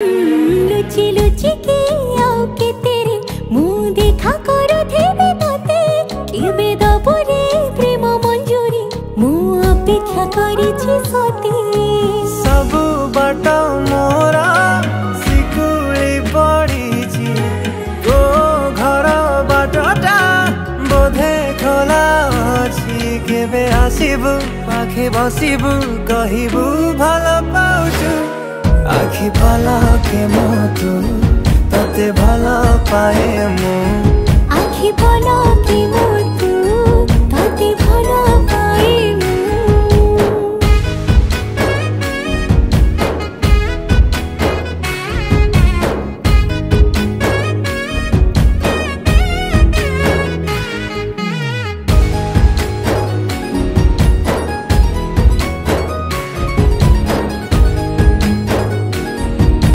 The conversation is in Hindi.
लुचि लुचि के आओ के तेरे मुँह देखा करो थे तोते केबे दबरे प्रेम मंजूरी मुँह अपेक्षा करिछि सती सब बाट मोरा सिकुली पड़ीछि तो घर बाटटा बोधे खोला अछि केबे आसिबु पाखे बसिबु कहिबु भल पाउछु आखि पलके मोतु तते भल पाए मु आखि पलके मो